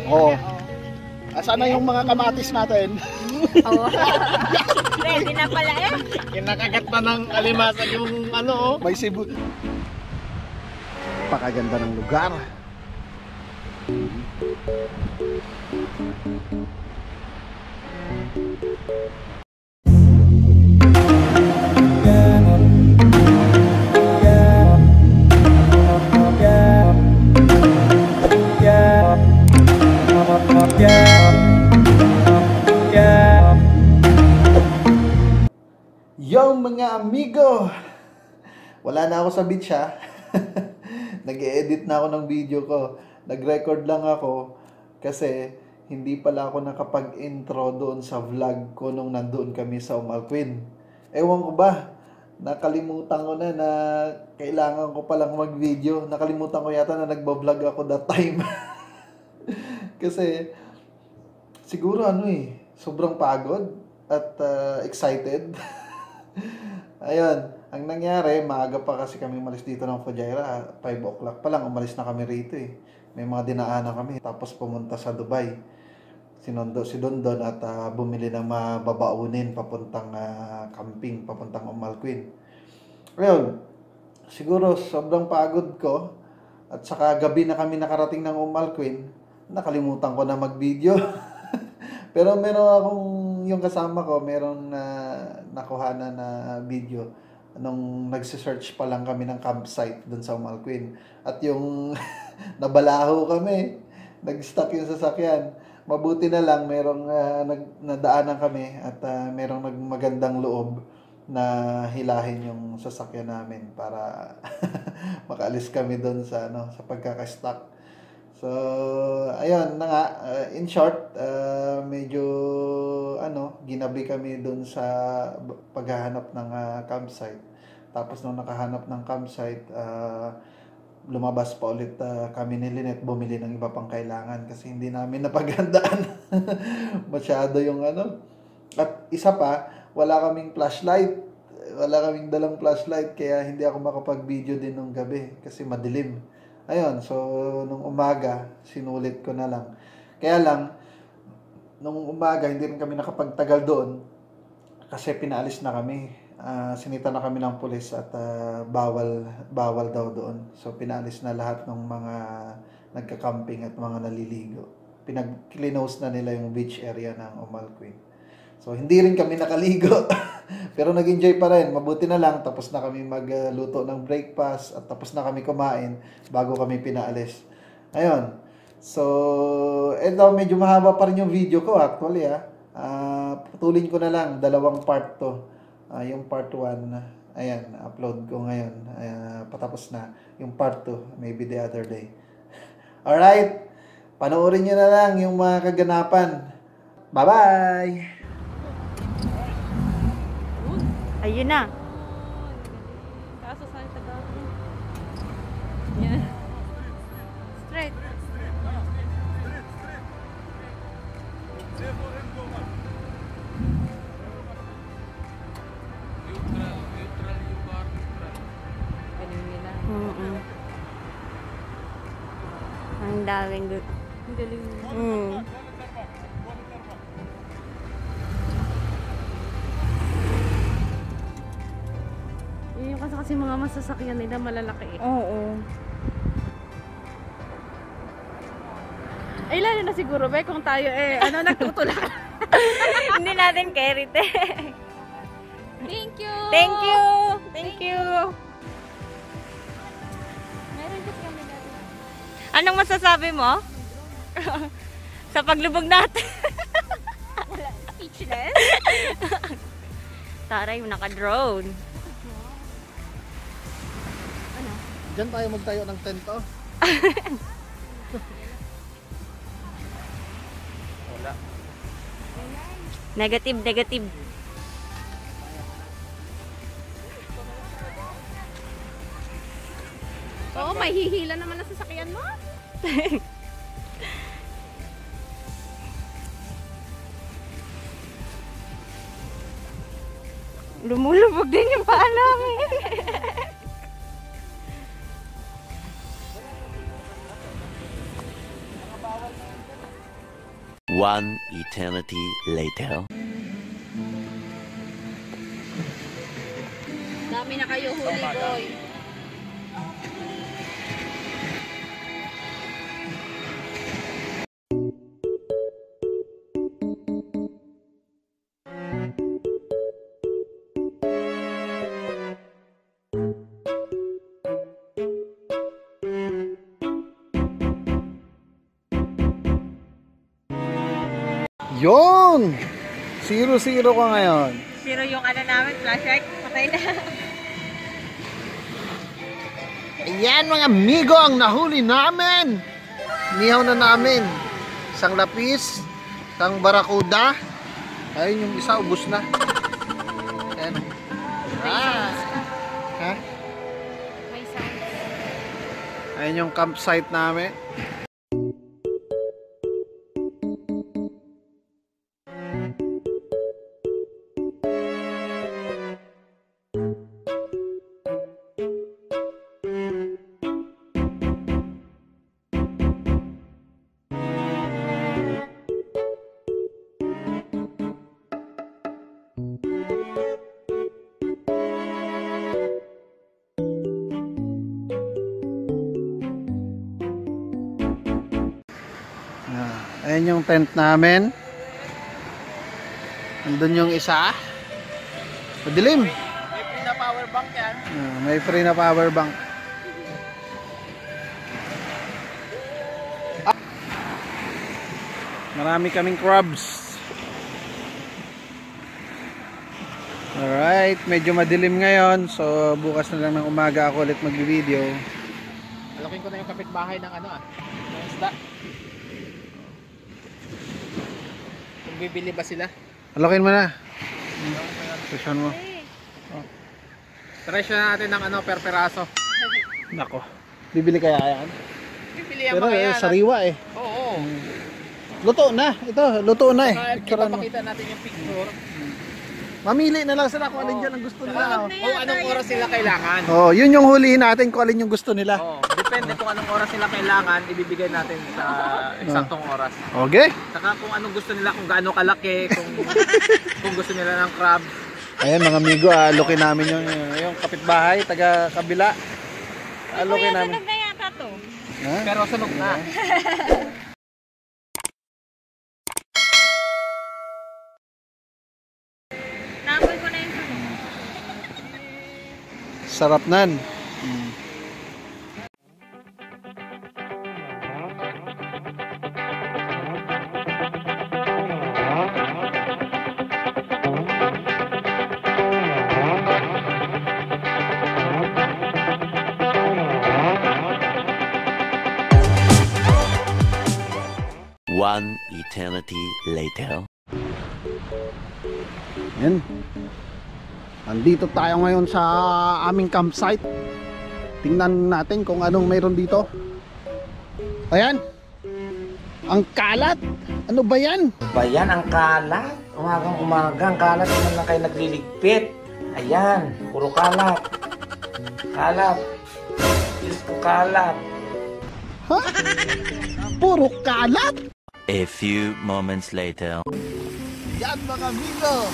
Oo. Asan na yung mga kamatis natin? Oo. Ready na pala eh. Kinakagat na ng alimasag yung ano. May sibu. Pakaganda ng lugar. Yung mga amigo, wala na ako sa beach ha. Nag-e-edit na ako ng video ko. Nag-record lang ako kasi hindi pala ako nakapag-intro doon sa vlog ko nung nandoon kami sa Umalquin. Ewan ko ba, nakalimutan ko na kailangan ko palang mag-video. Nakalimutan ko yata na nagbablog ako that time. Kasi siguro sobrang pagod at excited. Ayun, ang nangyari, maaga pa kasi kami umalis dito ng Fujairah, 5 o'clock pa lang, umalis na kami rito eh. May mga dinaanan kami, tapos pumunta sa Dubai. Sinundo si Dondon at bumili ng mababaunin papuntang camping, papuntang Umalquin. Ayun, siguro sobrang pagod ko at saka gabi na kami nakarating ng Umalquin, nakalimutan ko na mag-video. Pero meron akong, yung kasama ko, meron nakuha na video nung nagsisearch pa lang kami ng campsite dun sa Umalquin. At yung nabalaho kami, nag-stuck yung sasakyan. Mabuti na lang, merong nadaanan kami at merong nagmagandang loob na hilahin yung sasakyan namin para makaalis kami dun sa pagkaka-stuck. So, ayun na nga, in short, medyo ginabi kami dun sa paghahanap ng campsite. Tapos nung nakahanap ng campsite, lumabas pa ulit kami ni Lynette, bumili ng iba pang kailangan kasi hindi namin napaghandaan. Masyado yung At isa pa, wala kaming flashlight. Wala kaming dalang flashlight kaya hindi ako makapag-video din nung gabi kasi madilim. Ayun, so nung umaga, sinulit ko na lang. Kaya lang, nung umaga, hindi rin kami nakapagtagal doon kasi pinaalis na kami. Sinita na kami ng pulis at bawal daw doon. So pinaalis na lahat ng mga nagka-camping at mga naliligo. Pinag-cleanose na nila yung beach area ng Umalquin. So hindi rin kami nakaligo. Pero nag-enjoy pa rin. Mabuti na lang, tapos na kami magluto ng breakfast at tapos na kami kumain bago kami pinaalis. Ayun. So, eto, medyo mahaba pa rin yung video ko actually putulin ko na lang, 2 part to. Yung part 1, ayan, upload ko ngayon. Patapos na. Yung part 2, maybe the other day. Alright. Panoorin nyo na lang yung mga kaganapan. Bye-bye! Ayun na. Kaso saan taga? Yan. Straight. Galing nila. Ang daming Ang galing nila. Yung kasi mga masasakyan nila malalaki eh. Oo. Ay, lalo na siguro ba kung tayo nagtutulak. Hindi natin carry te. Thank you! Thank you! Thank you! Meron kasi kami natin. Anong masasabi mo? Sa paglubog natin? Speechless? Taray, naka-drone. Diyan tayo magtayo ng tent Wala. Negative, negative. Oo, may hihila naman ang sasakyan mo. Lumulubog din yung paa namin. One eternity later. Dami na kayo huli, boy. Yun! 0-0 ka ngayon. Zero yung ano namin, flashlight. Patay na. Ayan mga amigo, ang nahuli namin. Nihaw na namin. Isang lapis, isang barakuda. Ayun yung isa, ubos na. Ayan. Ah. Ha? May sound. Ayun yung campsite namin. Ayan yung tent namin. Andun yung isa. Madilim. May free na power bank yan. May free na power bank. Marami kaming crabs. Alright, medyo madilim ngayon. So bukas na lang ng umaga ako ulit mag-video. Alokin ko na yung kapitbahay ng ano ng isda. Kung bibili ba sila? Alokin mo na. Presyon mo. Presyo na natin ng ano per peraso. Nako. Bibili kaya yan? Bibili yan Pero mga yan. sariwa eh. Oo. Luto na. Ito, luto na eh. Picturean mo. Ipapakita natin yung picture. Mamili na lang sila kung alin dyan ang gusto nila. Kung anong oras sila kailangan. Oh, yun yung hulihin natin kung alin yung gusto nila. Oo. Depende kung anong oras sila kailangan, ibibigay natin sa eksaktong oras. Okay? Saka kung anong gusto nila, kung gaano kalaki, kung gusto nila ng crab. Ayan mga amigo, alokin namin yung kapitbahay, taga kabila. Alokin namin. Sunog na yata to. Ha? Pero sunog na. Naamoy ko na yung sunog. Sarap nan. One eternity later. Yan. Andito tayo ngayon sa aming campsite. Tingnan natin kung anong mayroon dito. Ayan. Ang kalat. Ano ba yan? Bayan ang kalat. Umagang umaga ang kalat. Naman lang kayo nagliligpit. Ayan, puro kalat. Kalat. Diyos ko kalat. Ha? Puro kalat? A few moments later. Yan mga amigo.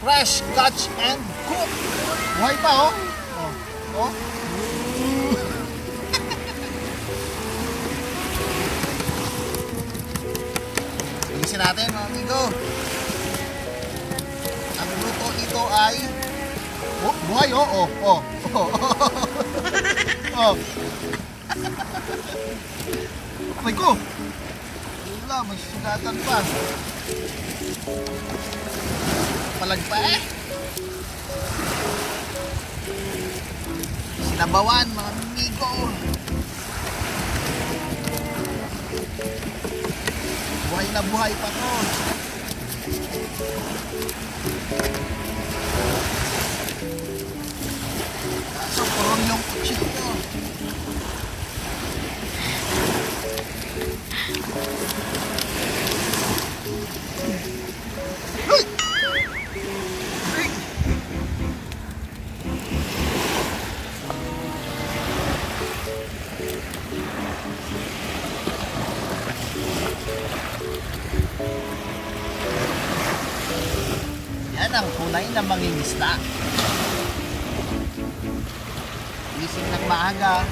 Fresh, catch and cook. Buhay pa oh. Oh. Bilisin natin mga amigo. Ang luto ito ay buhay oh. Oh. Aray ko. Wala, may sugatan pa. Palag pa eh. Sinabawan mga amigo. Buhay na buhay pa to. Kaso puron yung kutsito. Yan ang tunay na mangingisda. Gising ng maaga.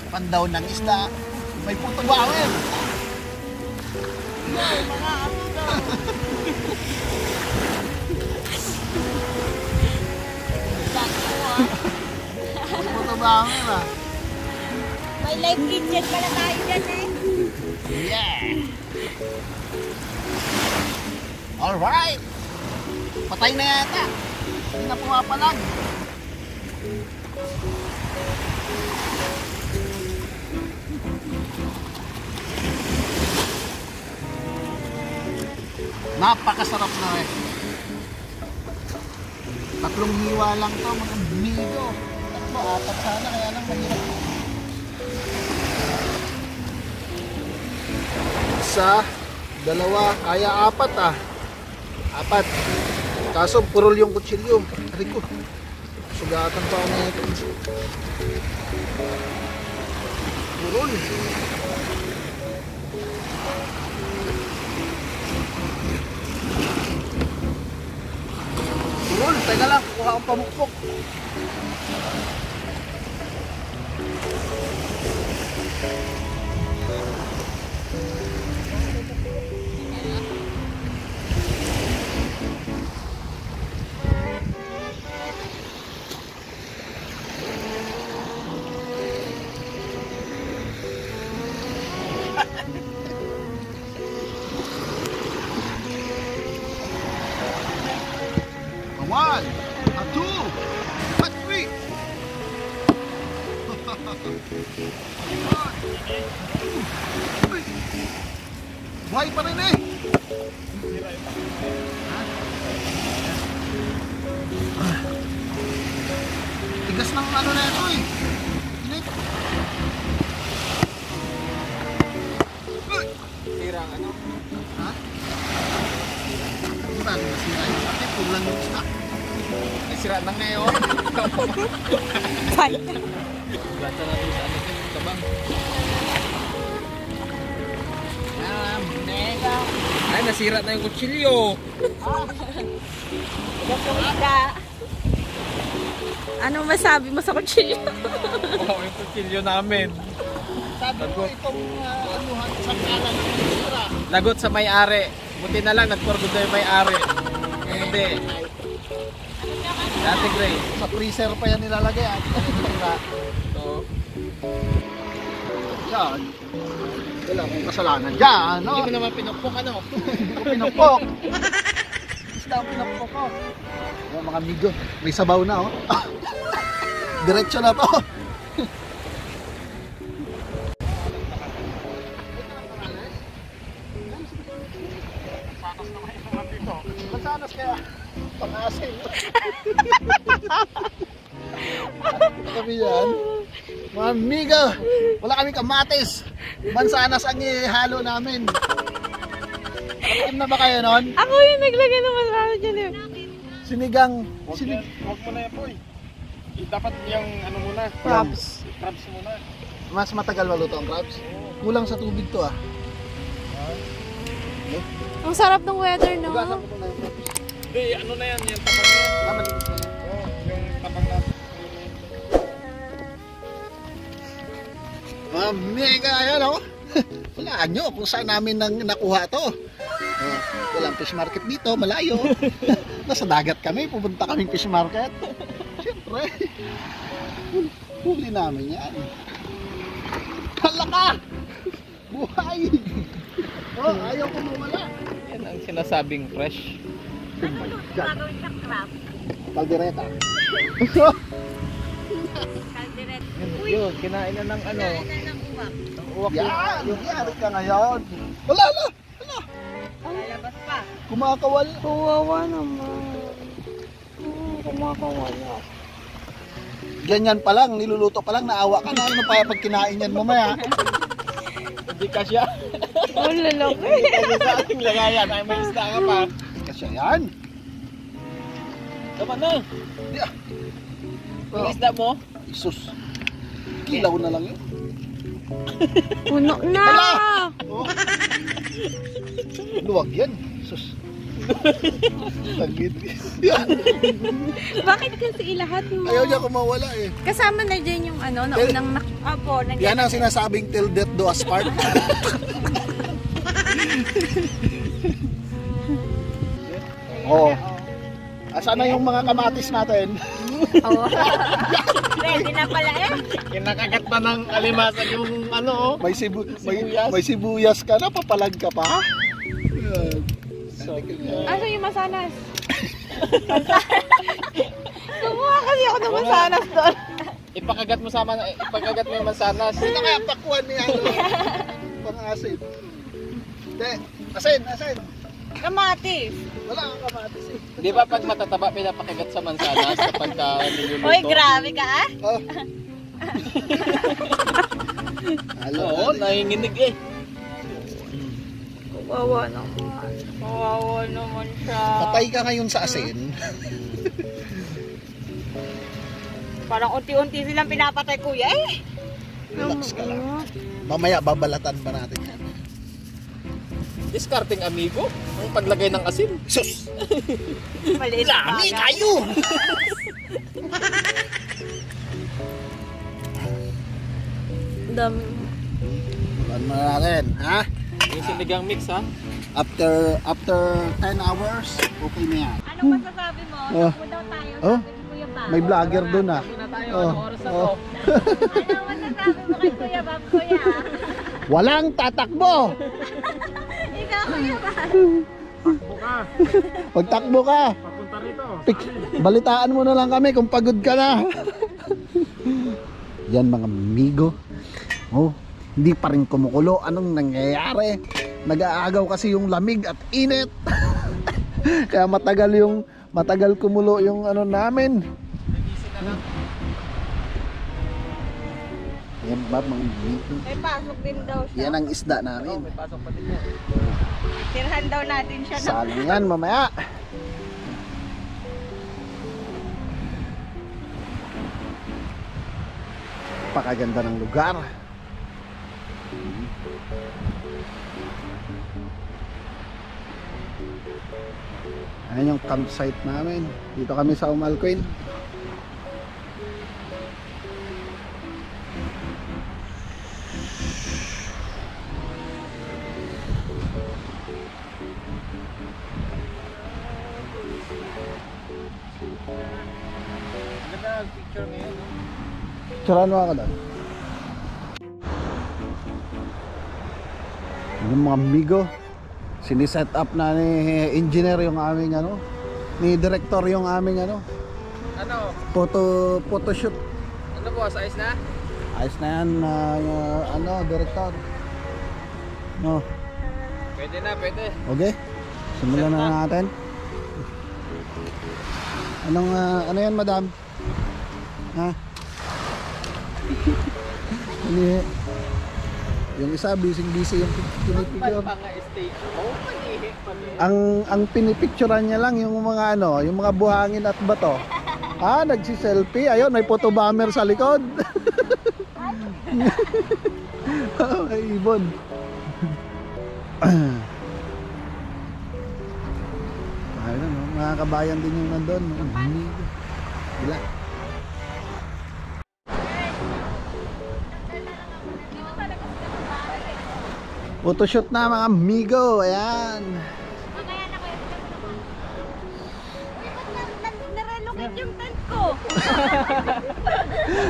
Pandaw ng isda. May puto bawin. Mga amiga. May puto bawin ah. May live kitchen pala tayo dyan eh. Yeah! Alright! Patay na yata. Hindi na pumapalag. Napakasarap na eh. 3 hiwa lang to mga amigo. 3, 4 sana kaya lang mahirap. Isa, 2, kaya 4 ah. 4. Kaso purol yung kutsilyo. Aray ko. Sugatan pa ako na ito. Purol. Purol, teka lang. Kukuha akong pamukpok. One, a 2, a 3. Buhay pa rin eh. Tigas ng ano na ito eh. Init. Sira ang ano? Ha? Di ba? Nasira yung pati. Pulang yung isda. Sira na ngayon. Bye. Gata natin sa ano yung tabang. Mega. Ay, nasira na yung kutsilyo. Anong masabi mo sa kutsilyo? Oo, yung kutsilyo namin. Sabi ko itong anuhan sa kala ng sira. Lagot sa may-ari. Buti na lang, nagporgod na yung may-ari. Hindi. Dati Gray. Sa freezer pa yan nilalagay. So, yan. Wala akong kasalanan dyan, no? Hindi mo naman pinukpok, ano? Hindi ko pinukpok. Isda ang pinukpok ko. Oh, mga amigo, may sabaw na, oh. Diretso na to. Mansanas kaya pang-asin. Kami yan. Mga amiga, wala kami kamatis. Mansanas ang ihalo namin. Alam na ba kayo nun? Ako yung naglagay ng masarap dyan eh. Sinigang. Huwag mo na yan, boy. Dapat yung ano muna. Crabs. Crabs muna. Mas matagal maluto ang crabs. Kulang sa tubig to ah. Ang sarap ng weather, no? Hugasan ko na yung crabs. Hindi, ano na yan, yung tabang na yan. Malinis na yan. Oo, yung tabang na. Mega, ayan o. Wala nyo kung saan namin nakuha to. Walang fish market dito, malayo. Nasa dagat kami, pupunta kaming fish market. Siyempre, huli namin yan. Hala ka! Buhay! Oh, ayaw ko mawala. Yan ang sinasabing fresh. Ano gagawin sa crab? Caldereta. Calderette. Yun, kinain na ng ano. Kailan ng uwak? Ng uwak Yan, yari ka ngayon. Wala, wala. Lalabas pa. Kumakawal. Kawawa naman. Kumakawala. Ganyan pa lang, niluluto pa lang, naawa ka na. Ano pa pag kinain yan mamaya? Hindi ka siya. Oh, lalaki. Hindi sa ating lagayan. Ay, may isda ka pa. Kasi yan. Tama na. Yeah. Yung isda mo. Isus. Kilaw na lang yun. Puno na! Oh. Luwag yan. Isus. Tagit. Bakit kasi ilahat mo? Ayaw niya kumawala eh. Kasama na dyan yung ano, naunang Opo, Yan ang sinasabing till death do us part. Oo. Asan na yung mga kamatis natin? Ready na pala eh. Kinakagat pa ng alimasag yung ano, oh. May sibuyas ka na, papalag ka pa. Yan. Aso yung masanas? Kumuha kasi ako ng masanas doon. Ipakagat mo yung mansanas. Sino kaya pakuan niya? Pang-asin. Hindi, asin. Kamatis. Wala kang kamatis eh. Di ba pag matataba, pinapakagat sa mansanas kapag niluluto? Uy, grabe ka ah. Oh. Oo, nanginginig eh. Kawawa naman. Kawawa naman siya. Patay ka ngayon sa asin. Parang unti-unti silang pinapatay kuya eh. Relax ka lang. Mamaya babalatan pa natin yan. Discarding amigo, ang paglagay ng asin. Sus! Maliit na Dami bagay. kayo! Dami. Ano na natin, ha? Yung sinigang mix ha. After 10 hours, okay na yan. Anong masasabi mo? Oh. Takbo daw tayo, Oh. sabi ni Kuya Bob. May vlogger doon ah. Hindi na tayo, Oh. ano oras na to? Anong masasabi mo kay Kuya Bob, Kuya? Walang tatakbo! Ikaw, Kuya Bob. Buka, Pagtakbo ka, papunta rito. balitaan mo na lang kami kung pagod ka na. Yan mga amigo. Oh, hindi pa rin kumukulo. Anong nangyayari? Nag-aagaw kasi yung lamig at init. Kaya matagal kumulo yung ano namin. Yan ba mga amigo? May pasok din daw siya. Yan ang isda namin. May pasok pa din mo. Tirhan daw natin siya ng Salang yan mamaya. Pakaganda ng lugar. Ayan yung campsite namin. Dito kami sa Umalquin. Ganda ang picture ngayon. No? Tsaran mo ako doon. Yung mga amigo, siniset up na ni engineer yung aming ano, ni director yung aming ano, Ano? photo shoot. Ano boss? Ayos na? Ayos na yan, ano, director. No, Pwede na, pwede. okay? Simulan na natin. Anong, ano yan, madam? Ha? Ano yung isa, busy yung pinipicture. Pang-stage. Oo, manihi. Ang pinipicturean niya lang yung mga ano, yung mga buhangin at bato. Ah, nagsi-selfie. Ayun, may photo bomber sa likod. Ay, ibon. Ayun, mga kabayan din yung nandun. Sila. Photoshoot na mga amigo. Ayan. Kaya na Kuya Bob. Uy, ba't nare-locate yung tent ko?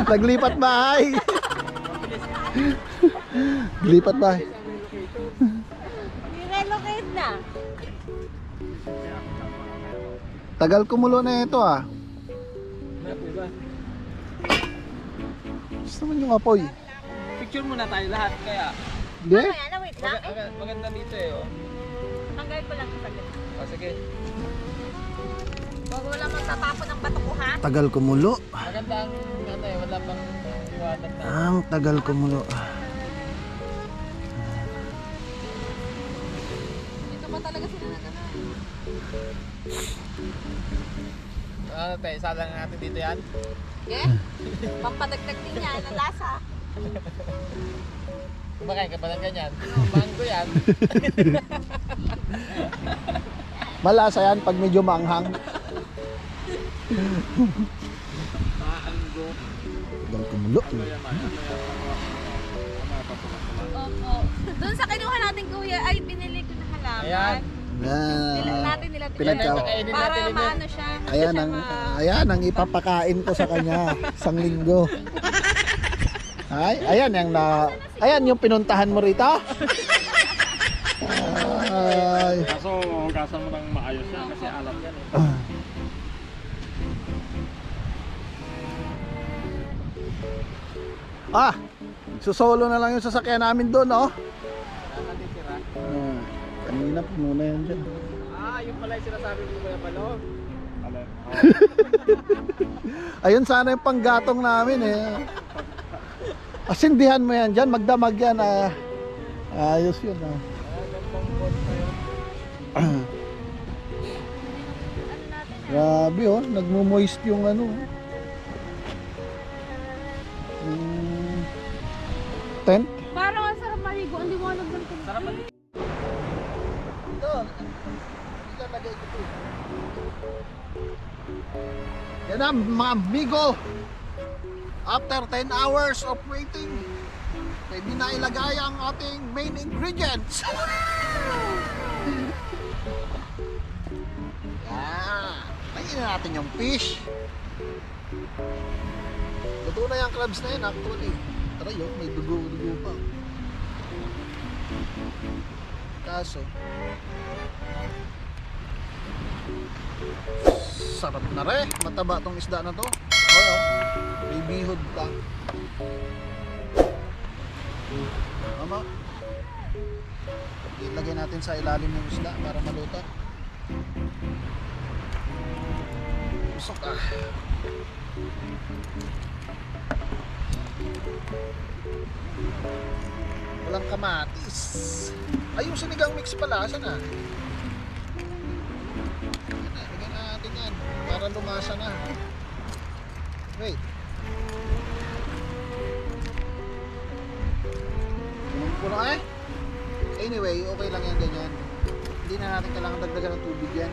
Naglipat bahay. Lipat bahay. Nire-locate na. Tagal kumulo na ito ah. Gusto naman yung apoy. Picture muna tayo lahat kaya. Hindi? Kaya na, wait lang. Maganda dito eh. Oh. Tanggal ko lang sa saglit. Oh, sige. Huwag wala magtatapon ng bato ko ha. Tagal kumulo. Maganda ang ano eh, wala pang liwanag na. Ang tagal kumulo. Dito pa talaga sila na Ano tayo, salang natin dito yan. Eh? Pampadagdag din yan, ang lasa. Kumakain ka ba ng ganyan? Mango yan. Malasa yan pag medyo maanghang. Tagal kumulo. Opo. Doon sa kinuha natin kuya, ay binili ko na halaman. Nila para maano siya. Ayan ang ipapakain ko sa kanya isang linggo. Ayan yung pinuntahan mo rito. Ay. Kaso hugasan mo ng maayos yan kasi alam yan Susolo na lang yung sasakyan namin doon, oh. Kanina puno na yan dyan. yung pala yung sinasabi mo Kuya Balong. Ayun sana yung panggatong namin eh. Asindihan mo yan dyan, magdamag yan. Ayos yun. Grabe oh, nagmo-moist yung ano. Tent. Parang ang sarap maligo, hindi mo alam ng tent. Sarap maligo. Doon. Ilalagay ko ito. Yan na mga amigo. After 10 hours of waiting, pwede na ilagay ang ating main ingredients. Lagyan na natin yung fish. Luto na yung crabs na yun actually. Tara yun, may dugo-dugo pa. Kaso sarap na rin. Mataba tong isda na to. May bihod pa. Tama. Ilagay natin sa ilalim yung isda para maluto. Usok ah. Walang kamatis. Ay, yung sinigang mix pala. Saan na? Lagyan natin yan para lumasa na. Wait. Puno eh? Anyway, okay lang yan ganyan. Hindi na natin kailangan dagdagan ng tubig yan.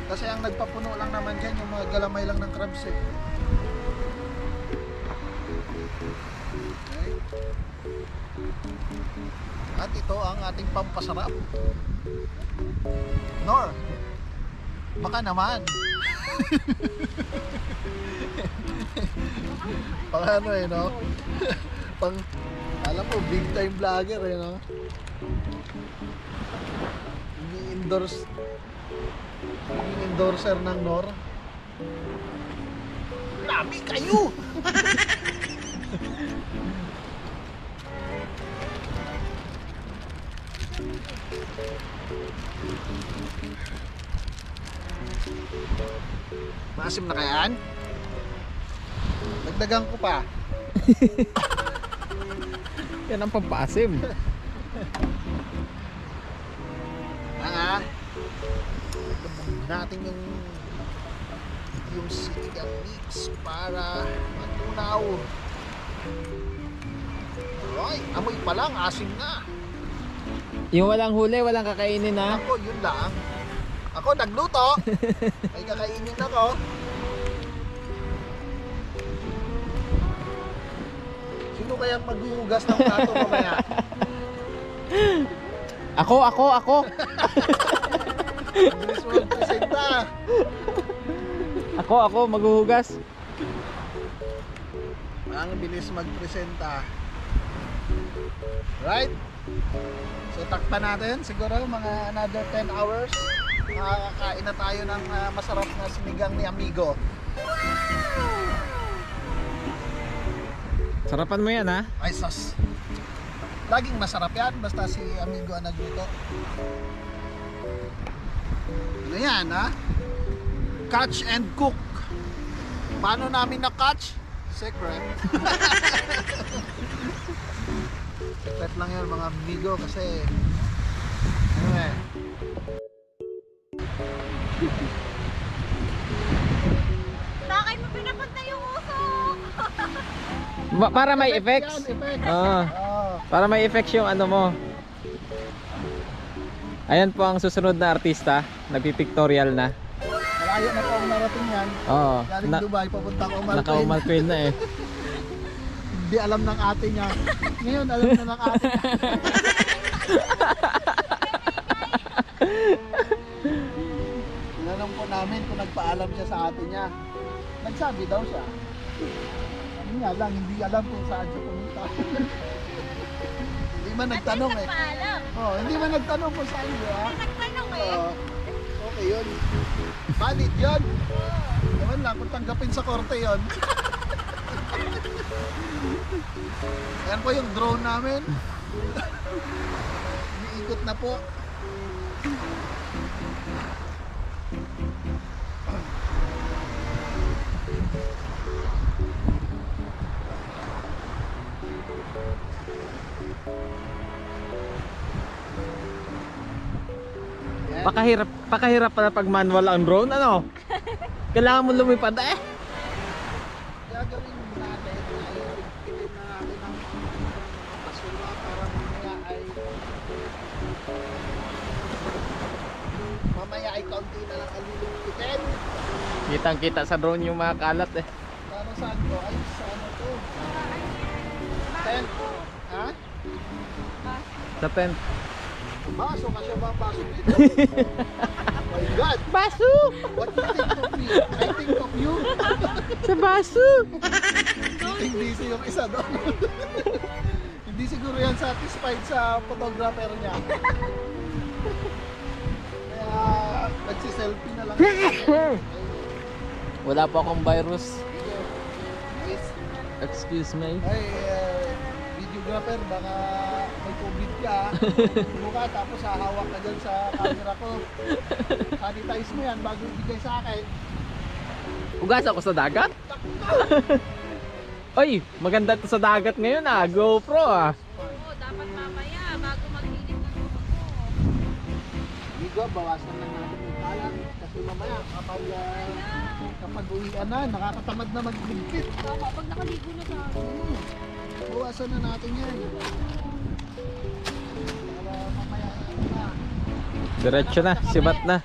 Kasi ang nagpapuno lang naman dyan yung mga galamay lang ng crabs eh. Okay. At ito ang ating pampasarap. Nor, baka naman. Pang ano eh no? Pang, alam mo, big time vlogger eh no? Endorser ng Nor. Grabe kayo! Maasim na kayaan? Dagdagan ko pa. Yan ang pampasim. Natin yung sinigang mix para matunaw. Alright, amoy pa lang, asim na. Yung walang huli, walang kakainin na. Ako, yun lang. Ako, nagluto. May kakainin ako. Sino kayang maghuhugas ng plato mamaya? Ako. Bilis mo magpresenta. Ako, maghuhugas. Ang bilis magpresenta. Right? So takpan natin siguro mga another 10 hours. Makakakain na tayo ng masarap na sinigang ni Amigo. Sarapan mo yan ha? Ay sus. Laging masarap yan basta si Amigo ang nagluto. Ano yan ha? Catch and cook. Paano namin na-catch? Secret. Secret lang yun mga amigo kasi ano eh. Bakit mo pinapunta yung usok? Para may effects. Yan, effects. Oo. Oh. Para may effects yung ano mo. Ayan po ang susunod na artista. Nagpipictorial na. Malayo na po ang narating yan. Oo. Galing Dubai, papuntang Umalpin. Naka-Umalpin na eh. Hindi alam ng ate niya. Ngayon alam na ng ate niya. Tinanong po namin kung nagpaalam siya sa ate niya. Nagsabi daw siya. Yun nga lang, hindi alam kung saan siya pumunta. Hindi man nagtanong eh. Oh, hindi man nagtanong kung saan siya. Nagtanong eh. Okay yun. Valid yun. Ewan lang kung tanggapin sa korte yun. Ayan po yung drone namin. Iikot na po. Pakahirap pala pag manual ang drone, ano? Kailangan mo lumipad eh. Gagawin natin ay piliin na natin ang basura para mamaya ay kaunti na lang alulungkitin. Kitang kita sa drone yung mga kalat eh. Para saan to? Ay sa ano to? Tent. Ha? Sa tent. Baso ka siya ba? Baso dito? Oh my God! Baso! What do you think of me? I think of you. Sa baso! Hindi siya yung isa doon. Hindi siguro yan satisfied sa photographer niya. Kaya nagsiselfie na lang. Wala pa akong virus. Yes. Excuse me. Ay, videographer, baka may COVID ka. Buka, tapos hahawak ka dyan sa camera ko. Sanitize mo yan bago ibigay sa akin. Ugas ako sa dagat? Oy, maganda to sa dagat ngayon ah. GoPro ah. Oo, dapat mamaya bago mag-init ng buhok ko. Ligo, bawasan lang natin yung kalan. Kasi mamaya, kapag uwian na, nakakatamad na magligpit. Kapag nakaligo na sa akin. Bawasan na natin yan. Para mamaya na. Diretso na, sibat na.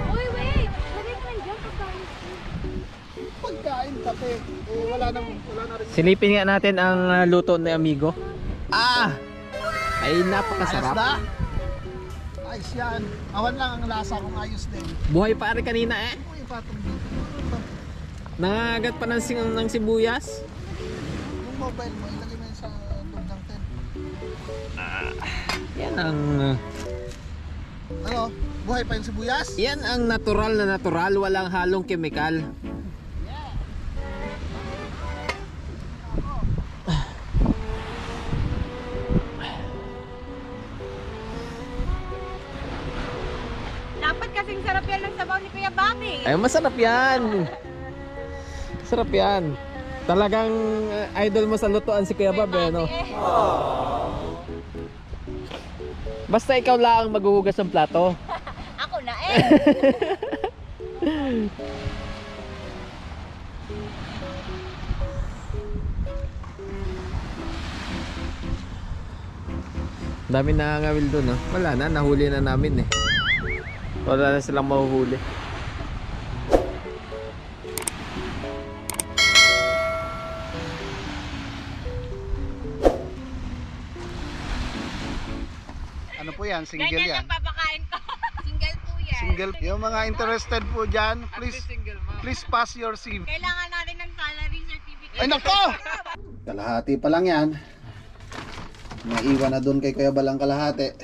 Uy, wait! Lagay ka dyan pagkain. Pagkain, kape. Eh, wala na rin. Silipin nga natin ang luto ni Amigo. Ah! Ay, Ayos napakasarap. na? Ayos yan. Awan lang ang lasa kung ayos din. Buhay pa rin kanina eh. Uy, patong dito. Nangagat pa ng sibuyas. Yung mobile mo, ilagay mo yun sa tube ng tent. Yan ang Ano? Buhay pa yung sibuyas? yan ang natural na natural, walang halong kemikal. Dapat kasing sarap yan ng sabaw ni Kuya Bobby. Ay, masarap yan. Masarap yan. Talagang idol mo sa lutuan si Kuya Bob eh, no? Basta ikaw lang maghuhugas ng plato. Ako na eh. Dami nakangawil doon, no? Wala na, nahuli na namin eh. Wala na silang mahuhuli. Ano po yan? Single Ganyan yan? ang papakain ko. Single po yan. Single. Yung mga interested po dyan, please pass your CV. Kailangan natin ng salary certificate. Ay nako! Kalahati pa lang yan. Naiwan na doon kay Kuya Balang kalahati.